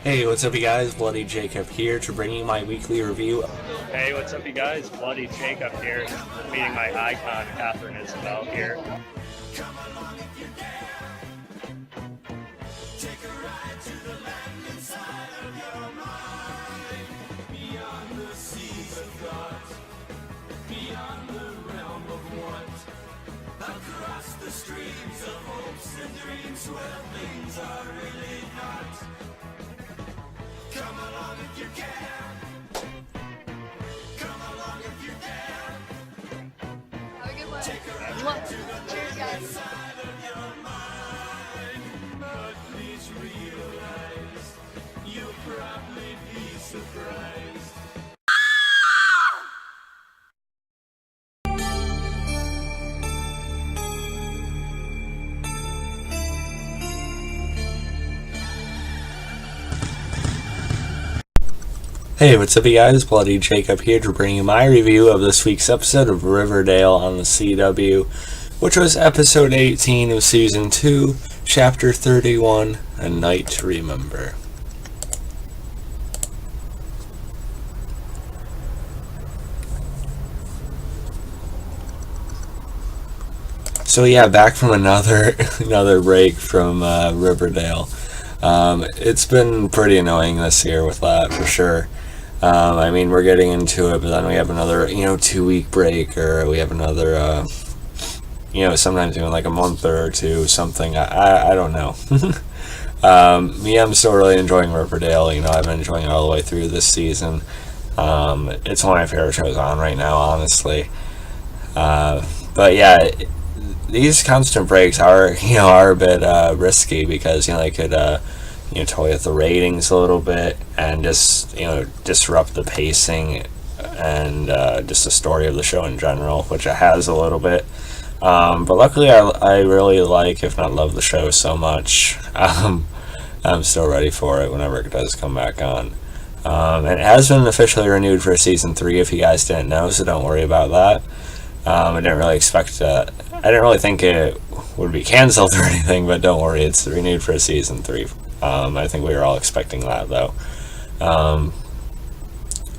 Hey, what's up you guys? Bloody Jacob here to bring you my weekly review. Hey, what's up you guys? Bloody Jacob here, meeting my icon, Catherine Isabel here. Across the streams of hopes and dreams where things are really not. Come along if you can. Come along if you dare. Have a good one. Cheers, guys. Side of your mind, but please realize you'll probably be surprised. Hey, what's up you guys? Bloody Jacob here to bring you my review of this week's episode of Riverdale on the CW, which was episode 18 of season 2, chapter 31, A Night to Remember. So yeah, back from another break from Riverdale. It's been pretty annoying this year with that for sure. I mean, we're getting into it, but then we have another 2-week break, or we have another sometimes even like a month or two, something. I don't know. I'm still really enjoying Riverdale. I've been enjoying it all the way through this season. It's one of my favorite shows on right now, honestly. But yeah, these constant breaks are a bit risky because they could toy with the ratings a little bit and just disrupt the pacing and just the story of the show in general, which it has a little bit. But luckily, I really like, if not love, the show so much. I'm still ready for it whenever it does come back on. And it has been officially renewed for season 3, if you guys didn't know, so don't worry about that. I didn't really expect that. I didn't really think it would be canceled or anything, but don't worry, it's renewed for season 3. I think we were all expecting that, though.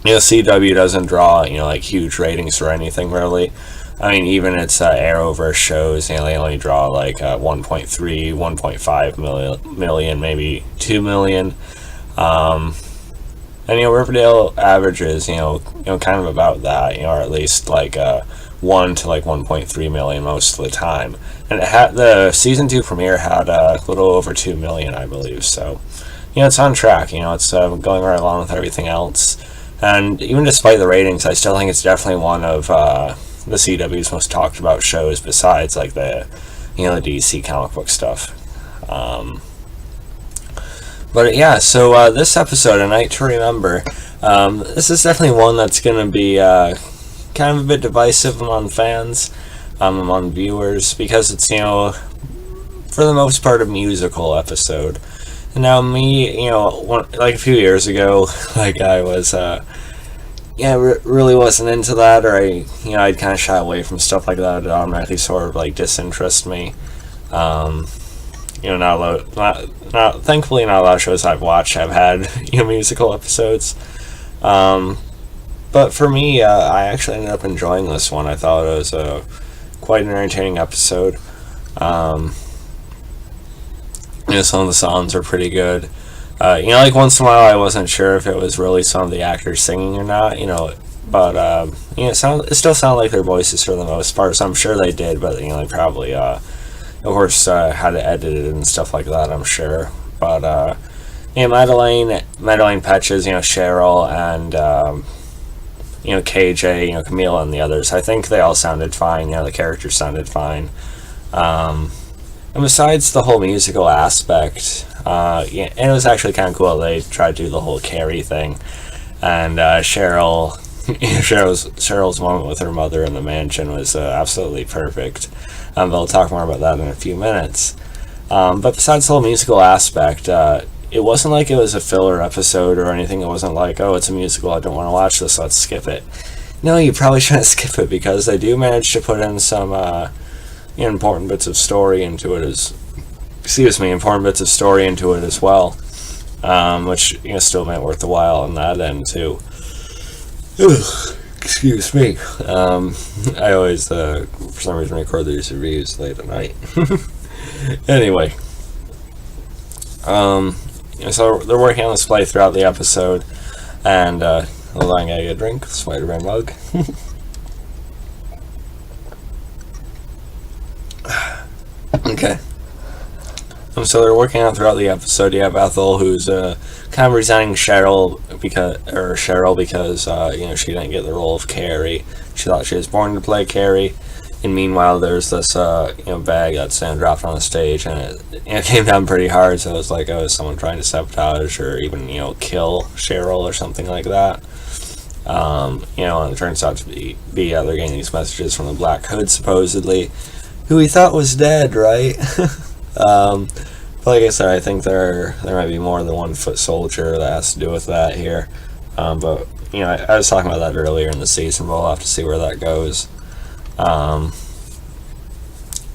CW doesn't draw, huge ratings or anything, really. I mean, even its Arrowverse shows, they only draw, 1.3, 1.5 million, maybe 2 million. And, Riverdale averages, kind of about that, or at least, 1 to 1.3 million most of the time, and it had the season 2 premiere had a little over 2 million, I believe. So, it's on track. It's going right along with everything else. And even despite the ratings, I still think it's definitely one of the CW's most talked about shows, besides the the DC comic book stuff. But yeah, so this episode, A Night to Remember, this is definitely one that's going to be kind of a bit divisive among fans, among viewers, because it's, for the most part, a musical episode. And now me, a few years ago, I was, really wasn't into that, or I'd kind of shy away from stuff like that. It automatically sort of, disinterest me. Thankfully, not a lot of shows I've watched have had, musical episodes. But for me, I actually ended up enjoying this one. I thought it was quite an entertaining episode. Some of the songs are pretty good. Once in a while I wasn't sure if it was really some of the actors singing or not, but, it still sounded like their voices for the most part, so I'm sure they did, but, they probably, of course, had to edit it and stuff like that, I'm sure. But, Madeleine Petches, Cheryl, and, KJ, Camille, and the others. I think they all sounded fine. The characters sounded fine. And besides the whole musical aspect, and it was actually kind of cool. They tried to do the whole Carrie thing, and Cheryl's moment with her mother in the mansion was absolutely perfect. They'll talk more about that in a few minutes. But besides the whole musical aspect, it wasn't like it was a filler episode or anything. It wasn't like, oh, it's a musical, I don't want to watch this, let's skip it. No, you probably shouldn't skip it, because they do manage to put in some important bits of story into it as well. which still made it worth the while on that end too. Ugh, excuse me. I always for some reason record these reviews late at night. Anyway, so they're working on display throughout the episode, and hold on, I gotta get a drink. Spider-Man mug. Okay. So they're working on throughout the episode. You have Ethel, who's kind of resenting Cheryl because she didn't get the role of Carrie. She thought she was born to play Carrie. And meanwhile, there's this bag that's dropped on the stage, and it came down pretty hard. So it was like someone trying to sabotage or even kill Cheryl or something like that. And it turns out to be they're getting these messages from the Black Hood supposedly, who we thought was dead, right? But like I said, I think there might be more than one foot soldier that has to do with that here. But I was talking about that earlier in the season, but we'll have to see where that goes.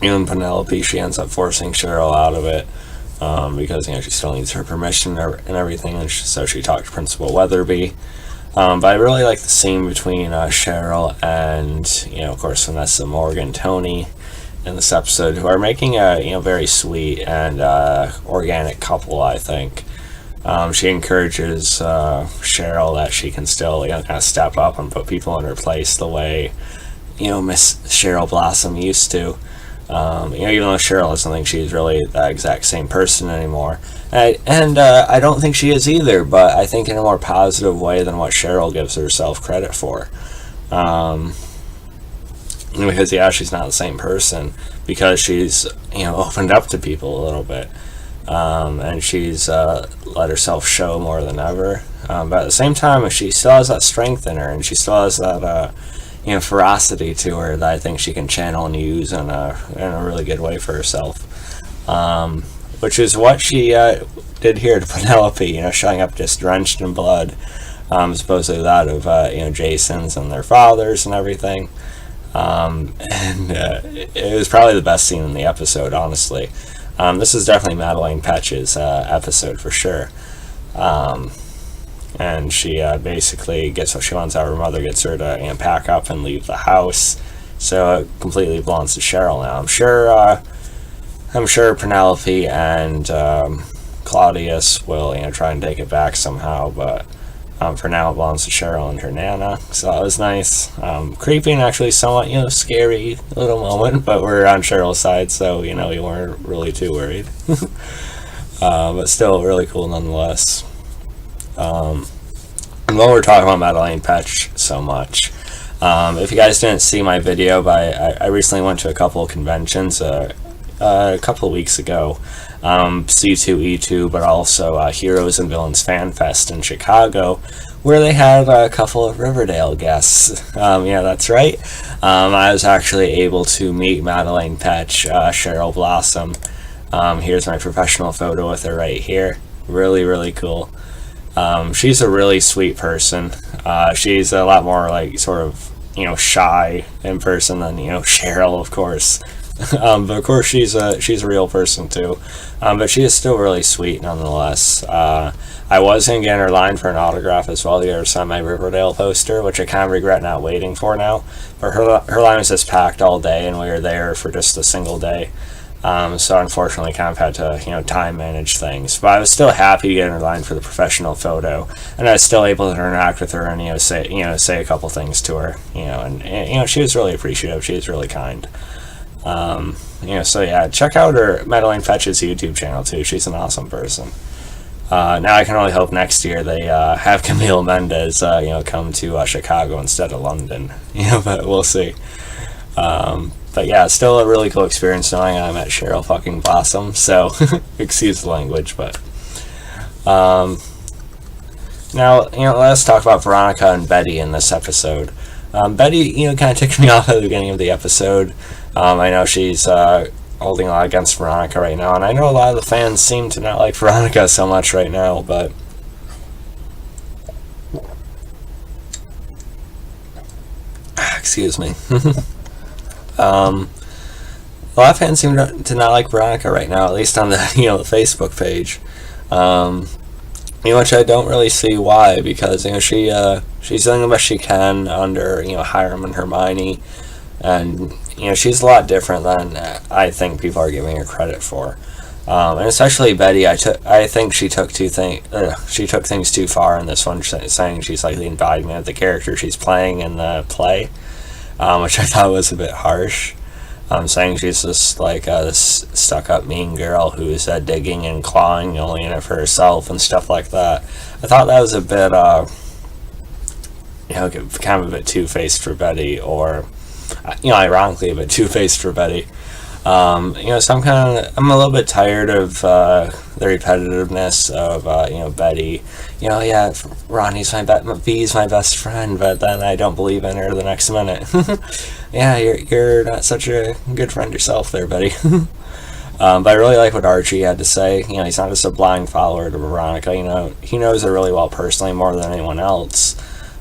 Even Penelope, she ends up forcing Cheryl out of it because she still needs her permission and everything, and so she talked to Principal Weatherby. But I really like the scene between Cheryl and of course Vanessa, Morgan, Tony in this episode, who are making a very sweet and organic couple. I think she encourages Cheryl that she can still kind of step up and put people in her place the way Miss Cheryl Blossom used to. Even though Cheryl doesn't think she's really the exact same person anymore, and I don't think she is either. But I think in a more positive way than what Cheryl gives herself credit for. Because she's not the same person, because she's opened up to people a little bit, and she's let herself show more than ever. But at the same time, she still has that strength in her, and she still has that ferocity to her that I think she can channel and use in a really good way for herself. Which is what she did here to Penelope. Showing up just drenched in blood, supposedly that of Jason's and their fathers and everything. And it was probably the best scene in the episode, honestly. This is definitely Madeleine Petch's episode for sure. And she basically gets what she wants out of her mother, gets her to pack up and leave the house. So it completely belongs to Cheryl now. I'm sure Penelope and Claudius will try and take it back somehow, but for now it belongs to Cheryl and her Nana. So that was nice. Creepy and actually somewhat scary little moment, but we're on Cheryl's side, so we weren't really too worried. But still really cool nonetheless. And while we're talking about Madeleine Petch so much, if you guys didn't see my video, but I recently went to a couple of conventions a couple of weeks ago. C2E2, but also Heroes and Villains Fan Fest in Chicago, where they had a couple of Riverdale guests. Yeah, that's right. I was actually able to meet Madeleine Petch, Cheryl Blossom. Here's my professional photo with her right here. Really, really cool. She's a really sweet person. She's a lot more sort of shy in person than Cheryl, of course. But of course she's a real person too. But she is still really sweet nonetheless. I was gonna get in her line for an autograph as well to get her signed my Riverdale poster, which I kind of regret not waiting for now. But her line was just packed all day, and we were there for just a single day. So unfortunately kind of had to time manage things, but I was still happy to get in her line for the professional photo, and I was still able to interact with her and say a couple things to her, and she was really appreciative. She was really kind. So yeah, check out her Madeleine Petch's YouTube channel too. She's an awesome person. Now I can only hope next year they have Camille Mendez come to Chicago instead of London. But we'll see. But yeah, it's still a really cool experience knowing I met Cheryl fucking Blossom, so excuse the language, but now let's talk about Veronica and Betty in this episode. Betty kind of ticked me off at the beginning of the episode. I know she's holding a lot against Veronica right now, and I know a lot of the fans seem to not like Veronica so much right now, but excuse me. A lot of fans seem to not like Veronica right now, at least on the the Facebook page. which I don't really see why, because she's doing the best she can under Hiram and Hermione, and she's a lot different than I think people are giving her credit for. And especially Betty, I think she took she took things too far in this one, saying she's like the embodiment of the character she's playing in the play, which I thought was a bit harsh. Saying she's just like this stuck-up mean girl who's digging and clawing only in it for herself and stuff like that. I thought that was a bit, kind of a bit two-faced for Betty, or ironically a bit two-faced for Betty. So I'm a little bit tired of the repetitiveness of Betty. Ronnie's B's my best friend, but then I don't believe in her the next minute. Yeah, you're not such a good friend yourself there, Betty. But I really like what Archie had to say. He's not just a blind follower to Veronica. He knows her really well personally, more than anyone else.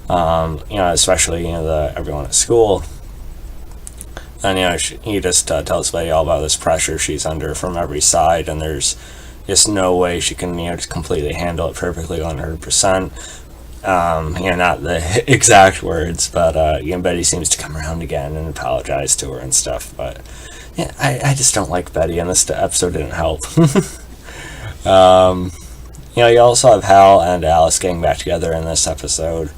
Especially everyone at school. And he just tells Betty all about this pressure she's under from every side, and there's just no way she can just completely handle it perfectly 100%. Not the exact words, but Betty seems to come around again and apologize to her and stuff. But yeah, I just don't like Betty, and this episode didn't help. You also have Hal and Alice getting back together in this episode,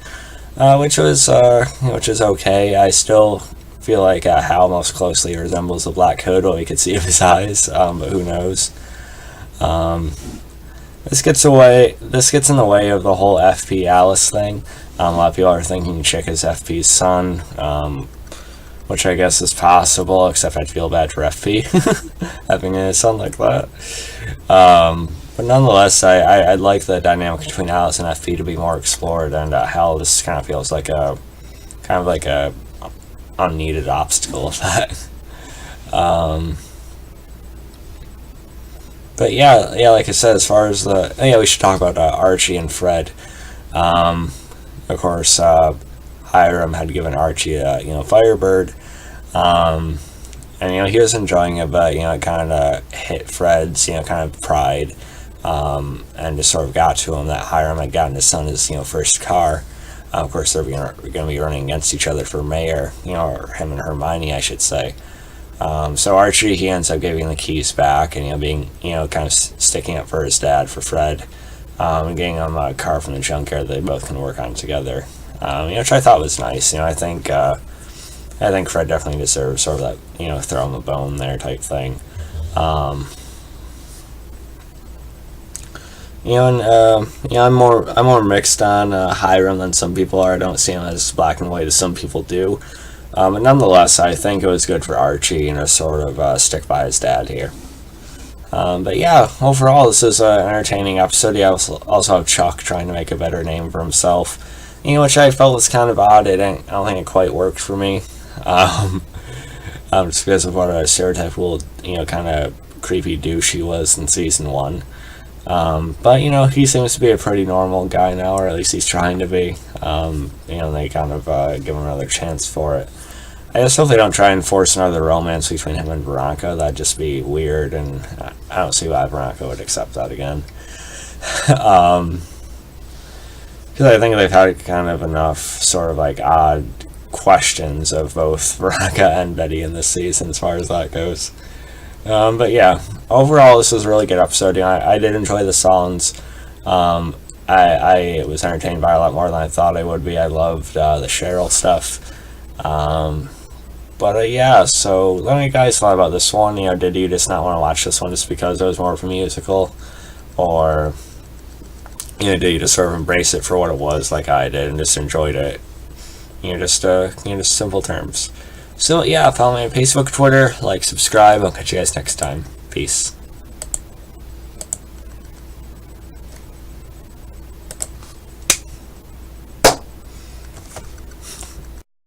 which is okay. I still feel like Hal most closely resembles the Black Hood, we could see of his eyes, but who knows. This gets in the way of the whole FP Alice thing. A lot of people are thinking Chick is FP's son, which I guess is possible, except I'd feel bad for FP having a son like that. But nonetheless, I'd like the dynamic between Alice and FP to be more explored, and Hal just kind of feels like a unneeded obstacle of that. But yeah, like I said, as far as we should talk about Archie and Fred. Of course, Hiram had given Archie Firebird, and he was enjoying it, but it kind of hit Fred's kind of pride, and just sort of got to him that Hiram had gotten his son his first car. Of course, they're going to be running against each other for mayor, or him and Hermione, I should say. So Archie, he ends up giving the keys back, and being kind of sticking up for his dad, for Fred, and getting him a car from the junkyard that they both can work on together. Which I thought was nice. I think Fred definitely deserves sort of that throw him a bone there type thing. I'm more mixed on Hiram than some people are. I don't see him as black and white as some people do. But nonetheless, I think it was good for Archie, sort of stick by his dad here. But yeah, overall, this is an entertaining episode. You also have Chuck trying to make a better name for himself, which I felt was kind of odd. I don't think it quite worked for me. Just because of what a stereotypical, kind of creepy douche he was in season 1. But he seems to be a pretty normal guy now, or at least he's trying to be. They kind of give him another chance for it. I just hope they don't try and force another romance between him and Veronica. That'd just be weird, and I don't see why Veronica would accept that again. Because I think they've had kind of enough sort of odd questions of both Veronica and Betty in this season, as far as that goes. But yeah, overall, this was a really good episode. I did enjoy the songs. I was entertained by a lot more than I thought I would be. I loved the Cheryl stuff. But yeah, so let me guys thought about this one. Did you just not want to watch this one just because it was more of a musical, or did you just sort of embrace it for what it was, like I did, and just enjoyed it? Just simple terms. So yeah, follow me on Facebook, Twitter, subscribe. I'll catch you guys next time. Peace.